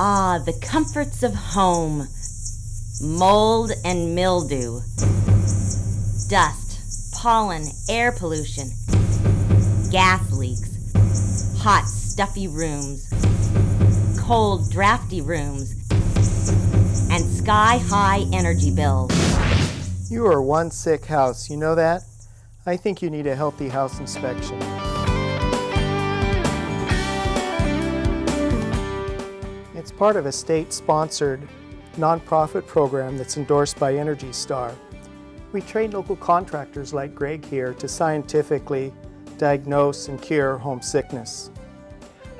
Ah, the comforts of home. Mold and mildew. Dust, pollen, air pollution. Gas leaks. Hot, stuffy rooms. Cold, drafty rooms. And sky-high energy bills. You are one sick house, you know that? I think you need a healthy house inspection. It's part of a state-sponsored, nonprofit program that's endorsed by Energy Star. We train local contractors like Greg here to scientifically diagnose and cure home sickness.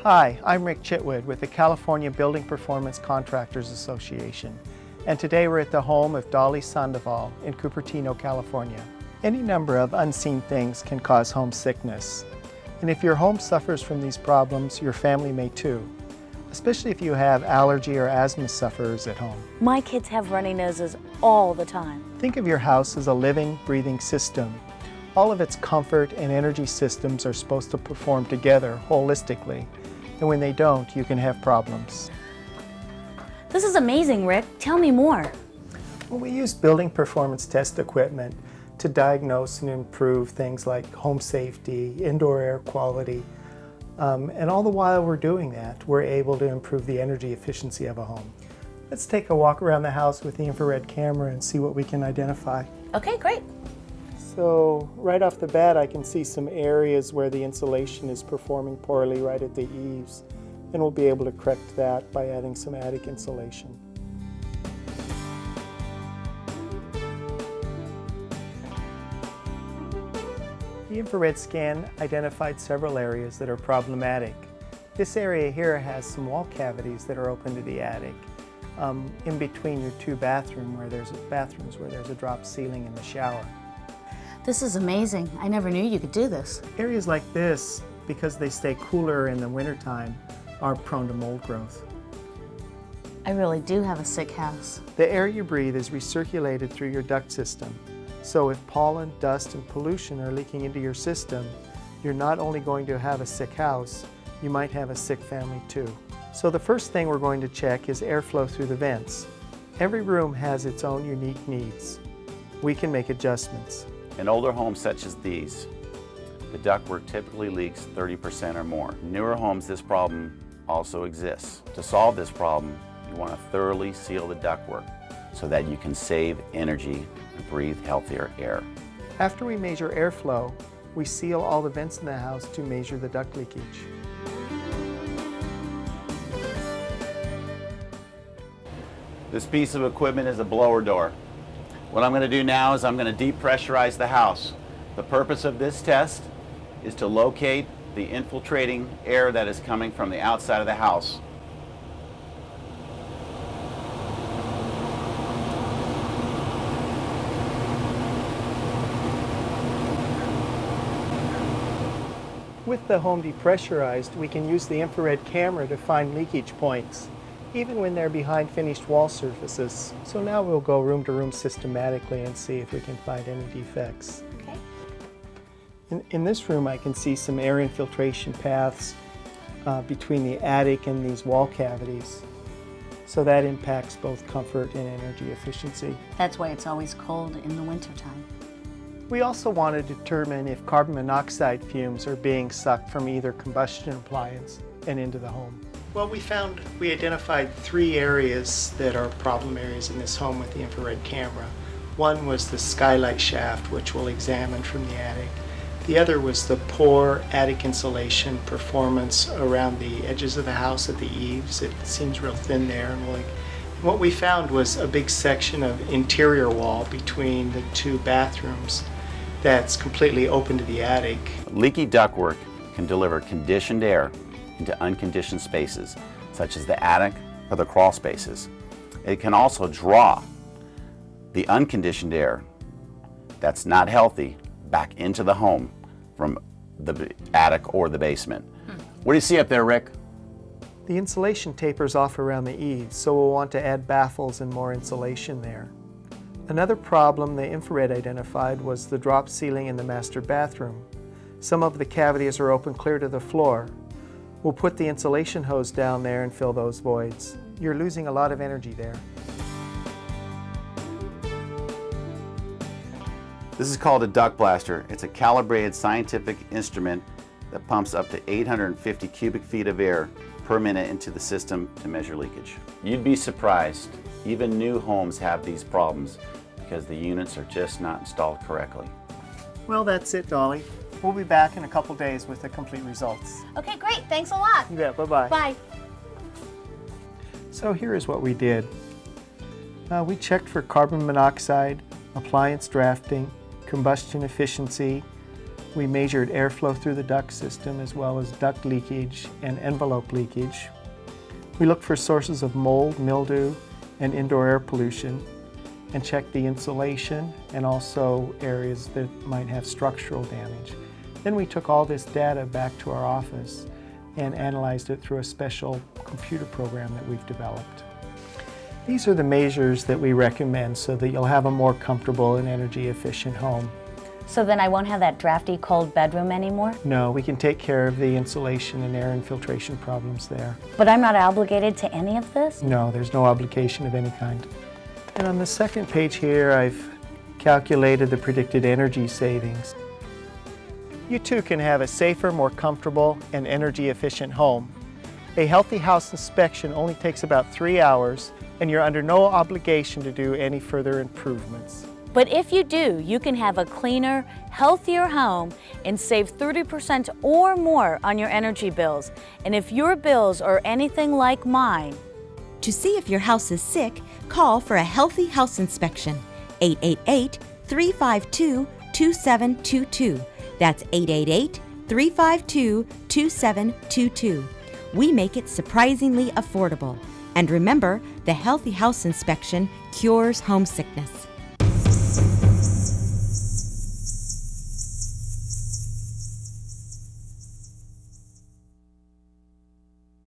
Hi, I'm Rick Chitwood with the California Building Performance Contractors Association, and today we're at the home of Dolly Sandoval in Cupertino, California. Any number of unseen things can cause home sickness, and if your home suffers from these problems, your family may too, especially if you have allergy or asthma sufferers at home. My kids have runny noses all the time. Think of your house as a living, breathing system. All of its comfort and energy systems are supposed to perform together holistically, and when they don't, you can have problems. This is amazing, Rick. Tell me more. Well, we use building performance test equipment to diagnose and improve things like home safety, indoor air quality, and all the while we're doing that, we're able to improve the energy efficiency of a home. Let's take a walk around the house with the infrared camera and see what we can identify. Okay, great. So right off the bat, I can see some areas where the insulation is performing poorly right at the eaves, and we'll be able to correct that by adding some attic insulation. The infrared scan identified several areas that are problematic. This area here has some wall cavities that are open to the attic, in between your two bathrooms where there's a drop ceiling in the shower. This is amazing. I never knew you could do this. Areas like this, because they stay cooler in the wintertime, are prone to mold growth. I really do have a sick house. The air you breathe is recirculated through your duct system. So if pollen, dust, and pollution are leaking into your system, you're not only going to have a sick house, you might have a sick family too. So the first thing we're going to check is airflow through the vents. Every room has its own unique needs. We can make adjustments. In older homes such as these, the ductwork typically leaks 30% or more. In newer homes, this problem also exists. To solve this problem, you want to thoroughly seal the ductwork so that you can save energy and breathe healthier air. After we measure airflow, we seal all the vents in the house to measure the duct leakage. This piece of equipment is a blower door. What I'm going to do now is I'm going to depressurize the house. The purpose of this test is to locate the infiltrating air that is coming from the outside of the house. With the home depressurized, we can use the infrared camera to find leakage points, even when they're behind finished wall surfaces. So now we'll go room to room systematically and see if we can find any defects. Okay. In this room, I can see some air infiltration paths between the attic and these wall cavities. So that impacts both comfort and energy efficiency. That's why it's always cold in the wintertime. We also want to determine if carbon monoxide fumes are being sucked from either combustion appliance and into the home. Well, we identified 3 areas that are problem areas in this home with the infrared camera. One was the skylight shaft, which we'll examine from the attic. The other was the poor attic insulation performance around the edges of the house at the eaves. It seems real thin there. And what we found was a big section of interior wall between the 2 bathrooms that's completely open to the attic. Leaky ductwork can deliver conditioned air into unconditioned spaces, such as the attic or the crawl spaces. It can also draw the unconditioned air that's not healthy back into the home from the attic or the basement. What do you see up there, Rick? The insulation tapers off around the eaves, so we'll want to add baffles and more insulation there. Another problem the infrared identified was the drop ceiling in the master bathroom. Some of the cavities are open clear to the floor. We'll put the insulation hose down there and fill those voids. You're losing a lot of energy there. This is called a duct blaster. It's a calibrated scientific instrument that pumps up to 850 cubic feet of air per minute into the system to measure leakage. You'd be surprised. Even new homes have these problems because the units are just not installed correctly. Well, that's it, Dolly. We'll be back in a couple days with the complete results. Okay, great. Thanks a lot. You bet. Bye-bye. Bye. So here is what we did. We checked for carbon monoxide, appliance drafting, combustion efficiency. We measured airflow through the duct system as well as duct leakage and envelope leakage. We looked for sources of mold, mildew, and indoor air pollution and checked the insulation and also areas that might have structural damage. Then we took all this data back to our office and analyzed it through a special computer program that we've developed. These are the measures that we recommend so that you'll have a more comfortable and energy efficient home. So then I won't have that drafty cold bedroom anymore? No, we can take care of the insulation and air infiltration problems there. But I'm not obligated to any of this? No, there's no obligation of any kind. And on the second page here, I've calculated the predicted energy savings. You too can have a safer, more comfortable, and energy efficient home. A healthy house inspection only takes about 3 hours, and you're under no obligation to do any further improvements. But if you do, you can have a cleaner, healthier home and save 30% or more on your energy bills. And if your bills are anything like mine, To see if your house is sick, call for a healthy house inspection. 888-352-2722. That's 888-352-2722. We make it surprisingly affordable. And remember, the Healthy House Inspection cures homesickness.